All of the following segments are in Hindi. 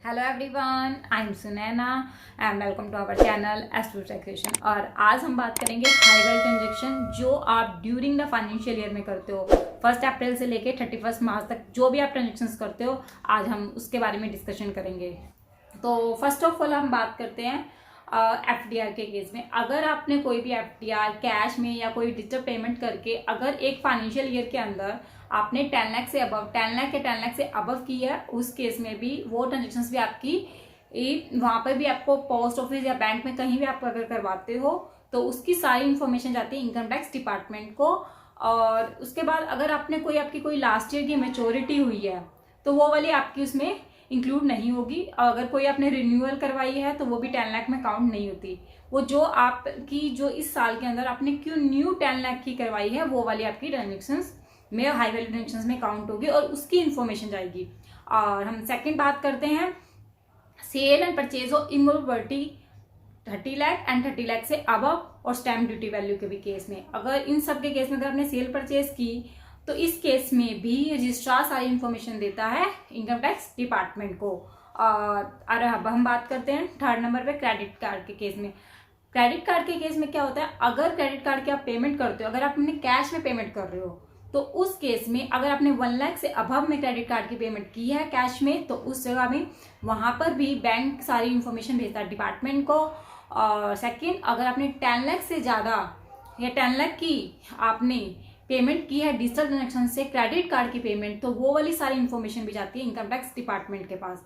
Hello everyone, I am Sunaina and welcome to our channel astro taxation. और आज हम बात करेंगे हाई वेल्थ ट्रांजेक्शन जो आप ड्यूरिंग द फाइनेंशियल ईयर में करते हो। 1 अप्रैल से लेके 31 मार्च तक जो भी आप ट्रांजेक्शन्स करते हो, आज हम उसके बारे में डिस्कशन करेंगे। तो फर्स्ट ऑफ ऑल हम बात करते हैं FDR के केस में। अगर आपने कोई भी FDR कैश में या कोई डिजिटल पेमेंट करके अगर एक फाइनेंशियल ईयर के अंदर आपने 10 लाख से अबव 10 लाख या 10 लाख से अबव की है, उस केस में भी वो ट्रांजेक्शन्स भी आपकी वहाँ पर भी आपको पोस्ट ऑफिस या बैंक में कहीं भी आप अगर करवाते हो तो उसकी सारी इन्फॉर्मेशन जाती है इनकम टैक्स डिपार्टमेंट को। और उसके बाद अगर आपने आपकी कोई लास्ट ईयर की मेच्योरिटी हुई है तो वो वाली आपकी उसमें इंक्लूड नहीं होगी। अगर कोई आपने रिन्यूअल करवाई है तो वो भी 10 लाख में काउंट नहीं होती। वो जो आपकी जो इस साल के अंदर आपने क्यों न्यू 10 लाख की करवाई है वो वाली आपकी ट्रांजेक्शन्स में हाई वैल्यू ट्रांजेक्शन्स में काउंट होगी और उसकी इन्फॉर्मेशन जाएगी। और हम सेकंड बात करते हैं sale and purchase of immovable property 30 lakh and 30 lakh से अबव और स्टैम्प ड्यूटी वैल्यू के भी केस में। अगर इन सब के केस में अगर आपने सेल परचेज की तो इस केस में भी रजिस्ट्रार सारी इन्फॉर्मेशन देता है इनकम टैक्स डिपार्टमेंट को। और अब हम बात करते हैं थर्ड नंबर पे क्रेडिट कार्ड के केस में। क्रेडिट कार्ड के केस में क्या होता है, अगर क्रेडिट कार्ड की आप पेमेंट करते हो, अगर आप अपने कैश में पेमेंट कर रहे हो तो उस केस में अगर आपने 1 लाख से अबव में क्रेडिट कार्ड की पेमेंट की है कैश में तो उस जगह में वहां पर भी बैंक सारी इन्फॉर्मेशन भेजता है डिपार्टमेंट को। और सेकंड, अगर आपने 10 लाख से ज़्यादा या 10 लाख की आपने पेमेंट की है डिजिटल ट्रांजेक्शन से क्रेडिट कार्ड की पेमेंट तो वो वाली सारी इन्फॉर्मेशन भी जाती है इनकम टैक्स डिपार्टमेंट के पास।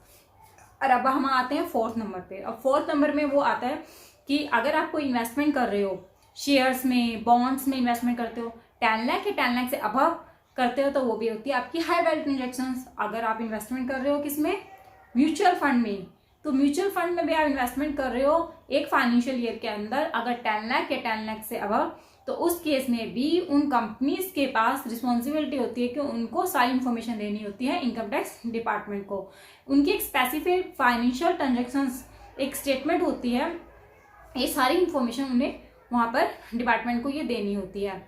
और अब हम आते हैं फोर्थ नंबर पे। अब फोर्थ नंबर में वो आता है कि अगर आप कोई इन्वेस्टमेंट कर रहे हो, शेयर्स में, बॉन्ड्स में इन्वेस्टमेंट करते हो, 10 लाख या 10 लाख से अबव करते हो तो वो भी होती है आपकी हाई वैल्यू ट्रांजेक्शन्स। अगर आप इन्वेस्टमेंट कर रहे हो किसमें, म्यूचुअल फंड में, तो म्यूचुअल फंड में भी आप इन्वेस्टमेंट कर रहे हो एक फाइनेंशियल ईयर के अंदर अगर 10 लाख या 10 लाख से अबव, तो उस केस में भी उन कंपनीज के पास रिस्पॉन्सिबिलिटी होती है कि उनको सारी इन्फॉर्मेशन देनी होती है इनकम टैक्स डिपार्टमेंट को। उनकी एक स्पेसिफिक फाइनेंशियल ट्रांजेक्शन्स एक स्टेटमेंट होती है, ये सारी इन्फॉर्मेशन उन्हें वहाँ पर डिपार्टमेंट को ये देनी होती है।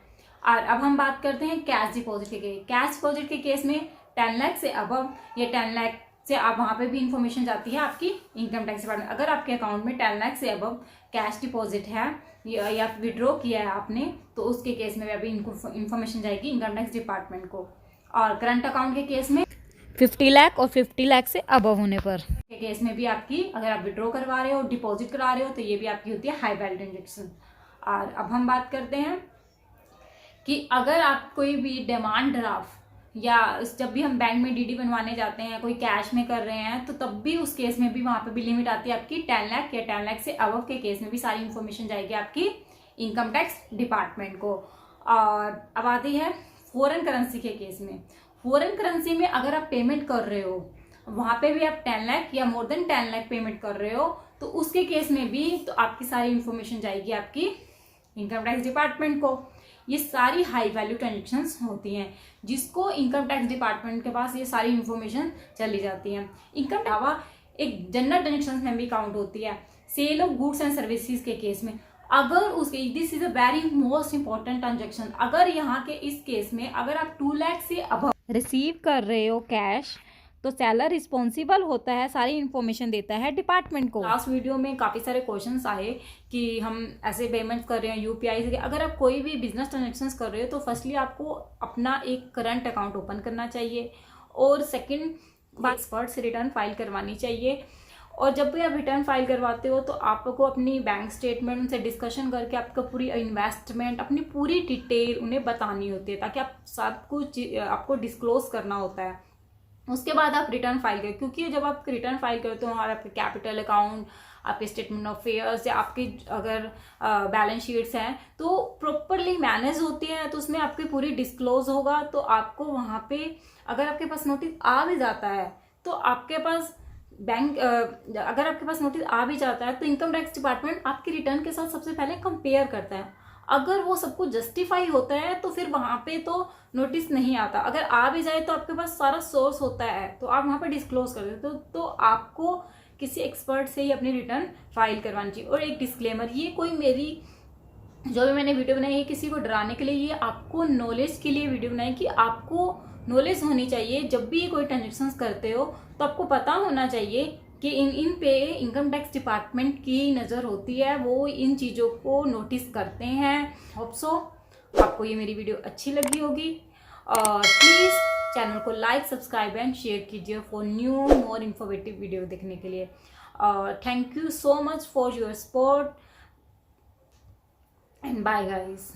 और अब हम बात करते हैं कैश डिपॉजिट के केस। कैश डिपॉजिट के केस में 10 लाख से अबव या 10 लाख से आप वहाँ पे भी इन्फॉर्मेशन जाती है आपकी इनकम टैक्स डिपार्टमेंट। अगर आपके अकाउंट में 10 लाख से अबव कैश डिपॉजिट है या विड्रॉ किया है आपने तो उसके केस में भी अभी इन्फॉर्मेशन जाएगी इनकम टैक्स डिपार्टमेंट को। और करंट अकाउंट के केस में 50 लाख और 50 लाख से अबव होने पर के केस में भी आपकी अगर आप विड्रॉ करवा रहे हो, डिपॉजिट करा रहे हो तो ये भी आपकी होती है हाई वैल्यू ट्रांजेक्शन। और अब हम बात करते हैं कि अगर आप कोई भी डिमांड ड्राफ्ट या जब भी हम बैंक में DD बनवाने जाते हैं, कोई कैश में कर रहे हैं तो तब भी उस केस में भी वहाँ पे भी लिमिट आती है आपकी 10 लाख या 10 लाख से अबव के केस में भी सारी इन्फॉर्मेशन जाएगी आपकी इनकम टैक्स डिपार्टमेंट को। और अब आती है फॉरेन करेंसी के केस में। फॉरेन करेंसी में अगर आप पेमेंट कर रहे हो वहाँ पे भी आप 10 लाख या मोर देन 10 लाख पेमेंट कर रहे हो तो उसके केस में भी तो आपकी सारी इन्फॉर्मेशन जाएगी आपकी इनकम टैक्स डिपार्टमेंट को। ये सारी हाई वैल्यू ट्रांजेक्शन्स होती हैं जिसको इनकम टैक्स डिपार्टमेंट के पास ये सारी इन्फॉर्मेशन चली जाती है। इनकम टैक्स एक जनरल ट्रांजेक्शन्स में भी काउंट होती है sale of goods and services के केस में। अगर उसके this is a very most important transaction, अगर यहाँ के इस केस में अगर आप 2 लाख से अबव रिसीव कर रहे हो कैश तो सेलर रिस्पॉन्सिबल होता है, सारी इन्फॉर्मेशन देता है डिपार्टमेंट को। लास्ट वीडियो में काफ़ी सारे क्वेश्चंस आए कि हम ऐसे पेमेंट्स कर रहे हैं UPI से। अगर आप कोई भी बिजनेस ट्रांजेक्शन्स कर रहे हो तो फर्स्टली आपको अपना एक करंट अकाउंट ओपन करना चाहिए और सेकंड बात एक्सपर्ट से रिटर्न फाइल करवानी चाहिए। और जब भी आप रिटर्न फाइल करवाते हो तो आपको अपनी बैंक स्टेटमेंट उनसे डिस्कशन करके आपका पूरी इन्वेस्टमेंट अपनी पूरी डिटेल उन्हें बतानी होती है ताकि आप सब कुछ आपको डिस्क्लोज करना होता है। उसके बाद आप रिटर्न फाइल करें, क्योंकि जब आप रिटर्न फाइल करते हो और आपके कैपिटल अकाउंट, आपके स्टेटमेंट ऑफ अफेयर्स या आपके अगर बैलेंस शीट्स हैं तो प्रॉपरली मैनेज होती है तो उसमें आपकी पूरी डिस्क्लोज होगा। तो आपको वहाँ पे अगर आपके पास नोटिस आ भी जाता है तो आपके पास अगर आपके पास नोटिस आ भी जाता है तो इनकम टैक्स डिपार्टमेंट आपके रिटर्न के साथ सबसे पहले कंपेयर करता है। अगर वो सब कुछ जस्टिफाई होता है तो फिर वहाँ पे तो नोटिस नहीं आता। अगर आ भी जाए तो आपके पास सारा सोर्स होता है तो आप वहाँ पे डिस्क्लोज कर देते हो। तो आपको किसी एक्सपर्ट से ही अपनी रिटर्न फाइल करवानी चाहिए। और एक डिस्क्लेमर, ये कोई मेरी जो भी मैंने वीडियो बनाई है किसी को डराने के लिए, ये आपको नॉलेज के लिए वीडियो बनाई कि आपको नॉलेज होनी चाहिए। जब भी कोई ट्रांजेक्शन्स करते हो तो आपको पता होना चाहिए कि इन पे इनकम टैक्स डिपार्टमेंट की नज़र होती है, वो इन चीज़ों को नोटिस करते हैं। होप सो आपको ये मेरी वीडियो अच्छी लगी होगी और प्लीज़ चैनल को लाइक, सब्सक्राइब एंड शेयर कीजिए for new more informative video देखने के लिए। और thank you so much for your support and bye guys.